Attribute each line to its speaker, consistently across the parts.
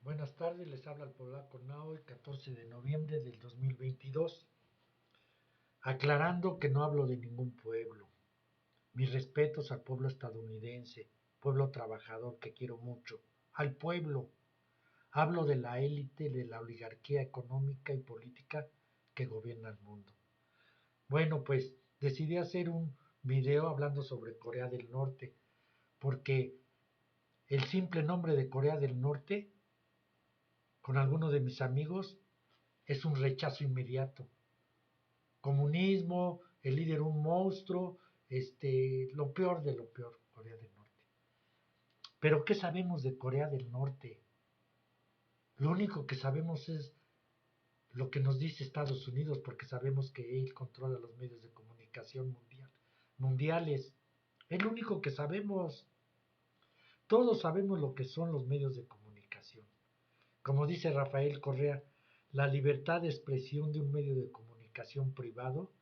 Speaker 1: Buenas tardes, les habla el polaco Nao el 14 de noviembre del 2022, aclarando que no hablo de ningún pueblo. Mis respetos al pueblo estadounidense, pueblo trabajador que quiero mucho, al pueblo. Hablo de la élite, de la oligarquía económica y política que gobierna el mundo. Bueno, pues decidí hacer un video hablando sobre Corea del Norte, porque el simple nombre de Corea del Norte, con algunos de mis amigos, es un rechazo inmediato. Comunismo, el líder un monstruo, lo peor de lo peor, Corea del Norte. Pero ¿qué sabemos de Corea del Norte? Lo único que sabemos es lo que nos dice Estados Unidos, porque sabemos que él controla los medios de comunicación mundiales. Es lo único que sabemos. Todos sabemos lo que son los medios de comunicación. Como dice Rafael Correa, la libertad de expresión de un medio de comunicación privado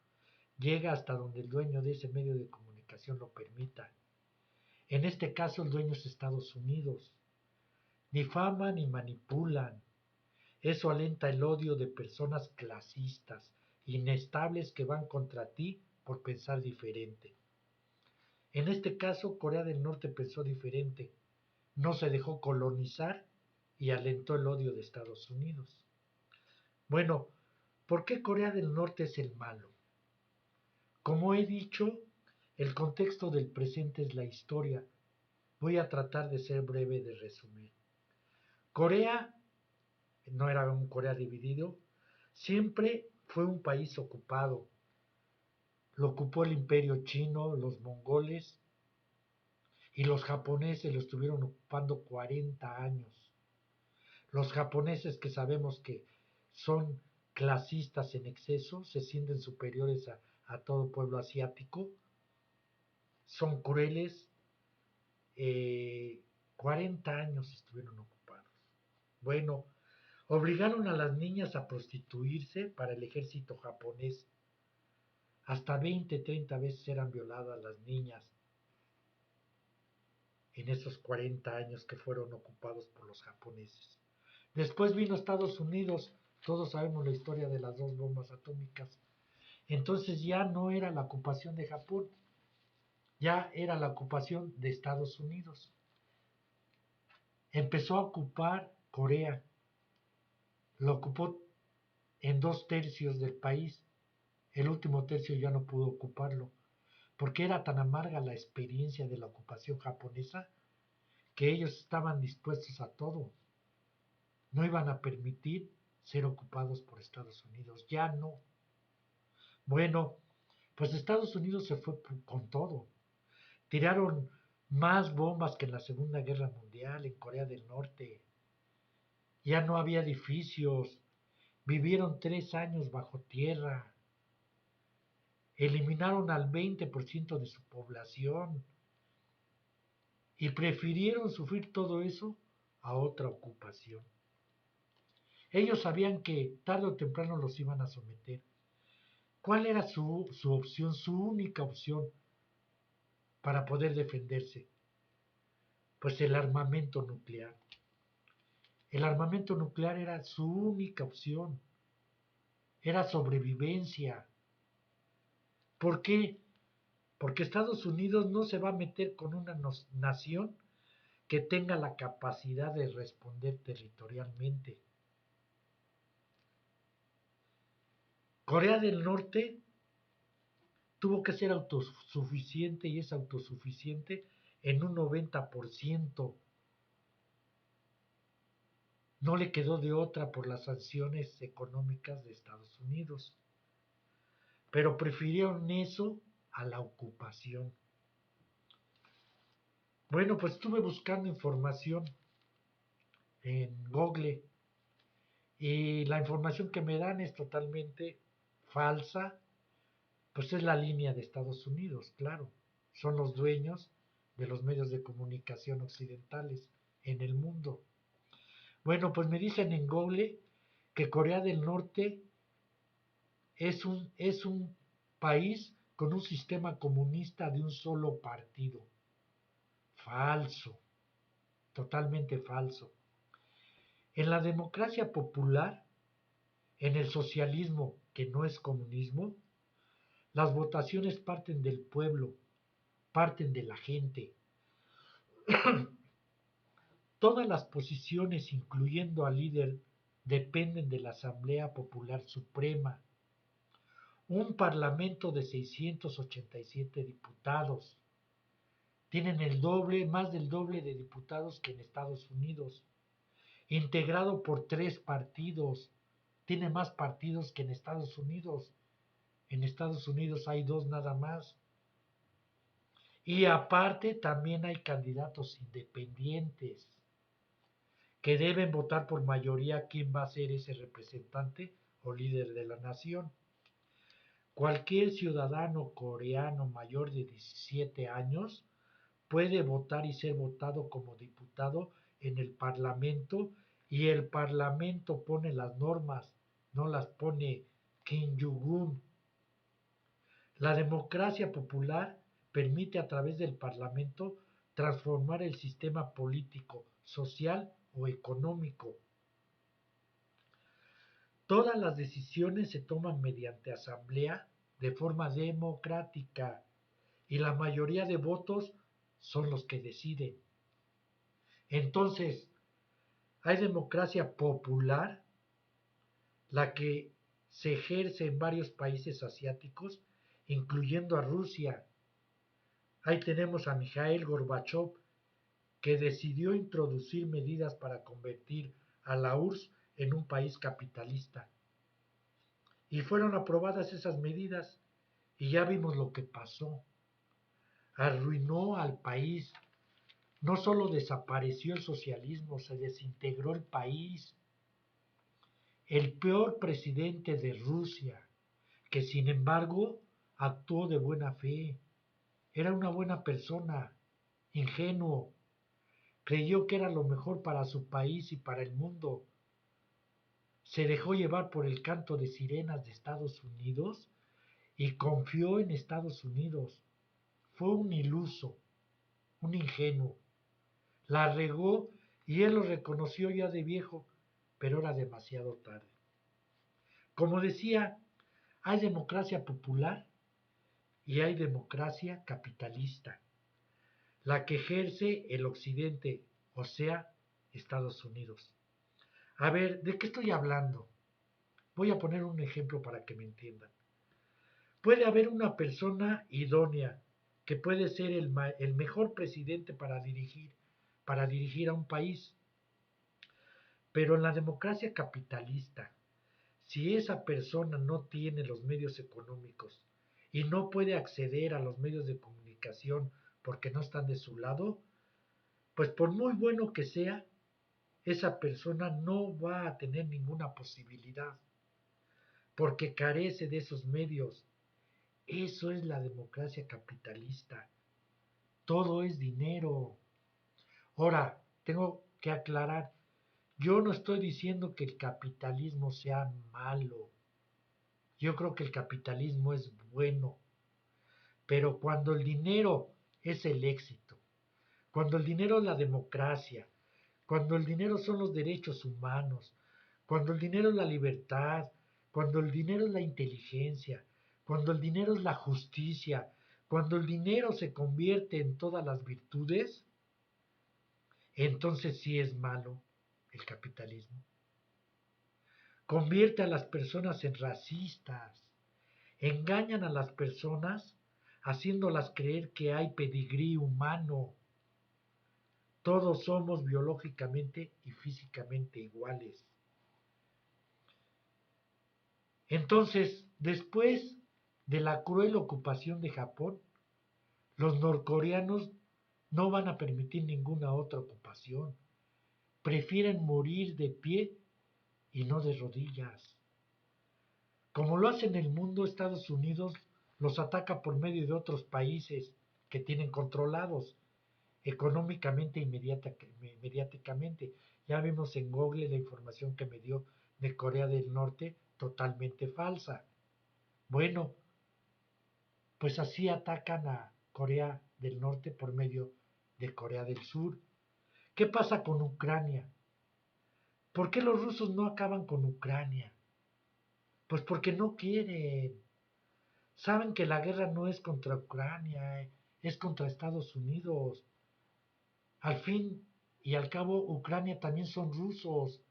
Speaker 1: llega hasta donde el dueño de ese medio de comunicación lo permita. En este caso el dueño es Estados Unidos. Difaman y manipulan. Eso alenta el odio de personas clasistas, inestables que van contra ti por pensar diferente. En este caso, Corea del Norte pensó diferente. No se dejó colonizar y alentó el odio de Estados Unidos. Bueno, ¿por qué Corea del Norte es el malo? Como he dicho, el contexto del presente es la historia. Voy a tratar de ser breve de resumir. Corea no era un Corea dividido, siempre fue un país ocupado. Lo ocupó el imperio chino, los mongoles y los japoneses lo estuvieron ocupando 40 años. Los japoneses, que sabemos que son clasistas en exceso, se sienten superiores a todo pueblo asiático, son crueles. 40 años estuvieron ocupados. Bueno, obligaron a las niñas a prostituirse para el ejército japonés. Hasta 20, 30 veces eran violadas las niñas en esos 40 años que fueron ocupados por los japoneses. Después vino Estados Unidos, todos sabemos la historia de las dos bombas atómicas. Entonces ya no era la ocupación de Japón, ya era la ocupación de Estados Unidos. Empezó a ocupar Corea, lo ocupó en 2/3 del país. El último tercio ya no pudo ocuparlo, porque era tan amarga la experiencia de la ocupación japonesa que ellos estaban dispuestos a todo. No iban a permitir ser ocupados por Estados Unidos, ya no. Bueno, pues Estados Unidos se fue con todo. Tiraron más bombas que en la Segunda Guerra Mundial en Corea del Norte. Ya no había edificios. Vivieron 3 años bajo tierra. Eliminaron al 20% de su población y prefirieron sufrir todo eso a otra ocupación. Ellos sabían que tarde o temprano los iban a someter. ¿Cuál era su opción, su única opción para poder defenderse? Pues el armamento nuclear. El armamento nuclear era su única opción. Era sobrevivencia. ¿Por qué? Porque Estados Unidos no se va a meter con una nación que tenga la capacidad de responder territorialmente. Corea del Norte tuvo que ser autosuficiente y es autosuficiente en un 90%. No le quedó de otra por las sanciones económicas de Estados Unidos. Pero prefirieron eso a la ocupación. Bueno, pues estuve buscando información en Google y la información que me dan es totalmente falsa. Pues es la línea de Estados Unidos, claro. Son los dueños de los medios de comunicación occidentales en el mundo. Bueno, pues me dicen en Google que Corea del Norte es un país con un sistema comunista de un solo partido. Falso, totalmente falso. En la democracia popular, en el socialismo, que no es comunismo, las votaciones parten del pueblo, parten de la gente. Todas las posiciones, incluyendo al líder, dependen de la Asamblea Popular Suprema, un parlamento de 687 diputados. Tienen el doble, más del doble de diputados que en Estados Unidos, integrado por 3 partidos. Tiene más partidos que en Estados Unidos. En Estados Unidos hay 2 nada más. Y aparte también hay candidatos independientes que deben votar por mayoría quién va a ser ese representante o líder de la nación. Cualquier ciudadano coreano mayor de 17 años puede votar y ser votado como diputado en el Parlamento, y el Parlamento pone las normas, no las pone Kim Jong-un. La democracia popular permite a través del Parlamento transformar el sistema político, social o económico. Todas las decisiones se toman mediante asamblea de forma democrática y la mayoría de votos son los que deciden. Entonces, hay democracia popular, la que se ejerce en varios países asiáticos, incluyendo a Rusia. Ahí tenemos a Mikhail Gorbachev, que decidió introducir medidas para convertir a la URSS en un país capitalista. Y fueron aprobadas esas medidas y ya vimos lo que pasó. Arruinó al país. No solo desapareció el socialismo, se desintegró el país. El peor presidente de Rusia, que sin embargo actuó de buena fe. Era una buena persona, ingenuo. Creyó que era lo mejor para su país y para el mundo. Se dejó llevar por el canto de sirenas de Estados Unidos y confió en Estados Unidos. Fue un iluso, un ingenuo. La regó y él lo reconoció ya de viejo, pero era demasiado tarde. Como decía, hay democracia popular y hay democracia capitalista, la que ejerce el occidente, o sea, Estados Unidos. A ver, ¿de qué estoy hablando? Voy a poner un ejemplo para que me entiendan. Puede haber una persona idónea que puede ser el mejor presidente para dirigir a un país, pero en la democracia capitalista, si esa persona no tiene los medios económicos y no puede acceder a los medios de comunicación porque no están de su lado, pues por muy bueno que sea, esa persona no va a tener ninguna posibilidad porque carece de esos medios. Eso es la democracia capitalista. Todo es dinero. Ahora, tengo que aclarar, yo no estoy diciendo que el capitalismo sea malo. Yo creo que el capitalismo es bueno, pero cuando el dinero es el éxito, cuando el dinero es la democracia, cuando el dinero son los derechos humanos, cuando el dinero es la libertad, cuando el dinero es la inteligencia, cuando el dinero es la justicia, cuando el dinero se convierte en todas las virtudes, entonces sí es malo el capitalismo. Convierte a las personas en racistas, engañan a las personas haciéndolas creer que hay pedigrí humano. Todos somos biológicamente y físicamente iguales. Entonces, después de la cruel ocupación de Japón, los norcoreanos no van a permitir ninguna otra ocupación. Prefieren morir de pie y no de rodillas. Como lo hace en el mundo, Estados Unidos los ataca por medio de otros países que tienen controlados económicamente y mediáticamente. Ya vimos en Google la información que me dio de Corea del Norte, totalmente falsa. Bueno, pues así atacan a Corea del Norte por medio de Corea del Sur. ¿Qué pasa con Ucrania? ¿Por qué los rusos no acaban con Ucrania? Pues porque no quieren. Saben que la guerra no es contra Ucrania, es contra Estados Unidos. Al fin y al cabo, Ucrania también son rusos.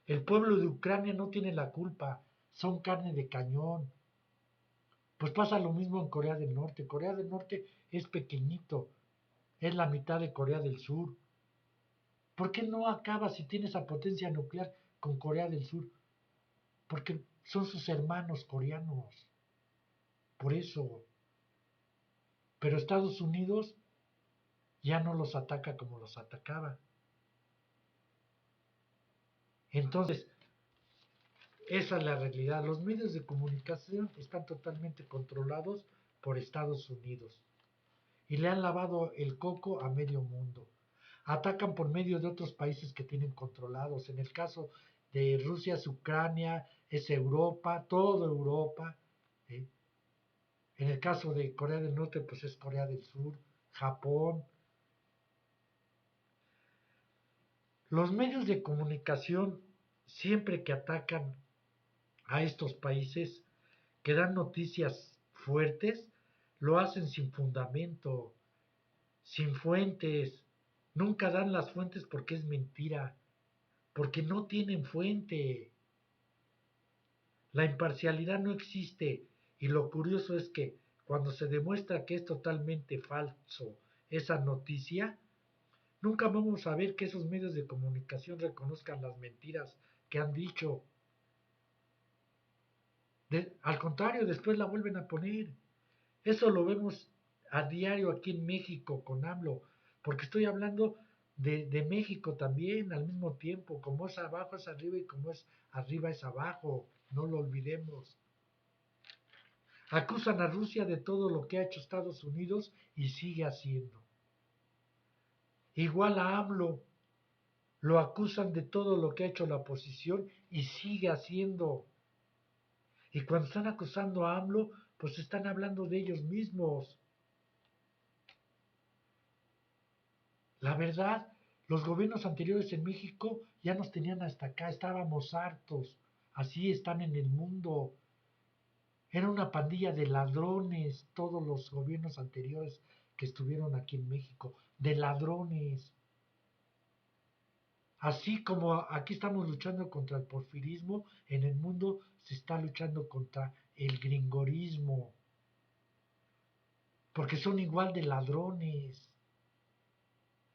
Speaker 1: El pueblo de Ucrania no tiene la culpa, son carne de cañón. Pues pasa lo mismo en Corea del Norte. Corea del Norte es pequeñito, es la mitad de Corea del Sur. ¿Por qué no acaba si tiene esa potencia nuclear con Corea del Sur? Porque son sus hermanos coreanos. Por eso. Pero Estados Unidos ya no los ataca como los atacaba. Entonces, esa es la realidad. Los medios de comunicación están totalmente controlados por Estados Unidos y le han lavado el coco a medio mundo. Atacan por medio de otros países que tienen controlados. En el caso de Rusia es Ucrania, es Europa, toda Europa. ¿Eh? En el caso de Corea del Norte, pues es Corea del Sur, Japón. Los medios de comunicación, siempre que atacan a estos países, que dan noticias fuertes, lo hacen sin fundamento, sin fuentes. Nunca dan las fuentes porque es mentira, porque no tienen fuente. La imparcialidad no existe y lo curioso es que cuando se demuestra que es totalmente falso esa noticia, nunca vamos a ver que esos medios de comunicación reconozcan las mentiras que han dicho. Al contrario, después la vuelven a poner. Eso lo vemos a diario aquí en México con AMLO, porque estoy hablando de México también al mismo tiempo. Como es abajo es arriba y como es arriba es abajo. No lo olvidemos. Acusan a Rusia de todo lo que ha hecho Estados Unidos y sigue haciendo. Igual a AMLO, lo acusan de todo lo que ha hecho la oposición y sigue haciendo. Y cuando están acusando a AMLO, pues están hablando de ellos mismos. La verdad, los gobiernos anteriores en México ya nos tenían hasta acá, estábamos hartos. Así están en el mundo. Era una pandilla de ladrones todos los gobiernos anteriores que estuvieron aquí en México, de ladrones. Así como aquí estamos luchando contra el porfirismo, en el mundo se está luchando contra el gringorismo, porque son igual de ladrones,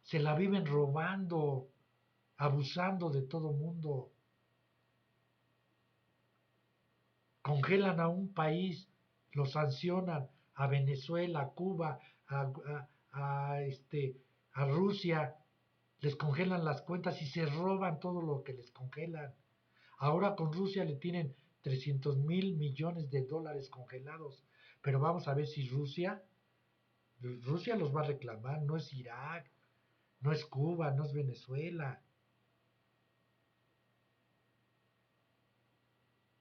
Speaker 1: se la viven robando, abusando de todo mundo, congelan a un país, lo sancionan a Venezuela, a Cuba, a Rusia, les congelan las cuentas y se roban todo lo que les congelan. Ahora con Rusia le tienen 300.000 millones de dólares congelados. Pero vamos a ver si Rusia los va a reclamar. No es Irak, no es Cuba, no es Venezuela.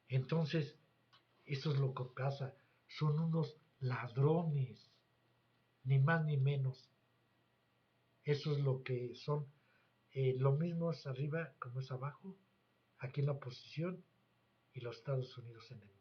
Speaker 1: Entonces, eso es lo que pasa. Son unos ladrones, ni más ni menos. Eso es lo que son. Lo mismo es arriba como es abajo, aquí en la oposición y los Estados Unidos en el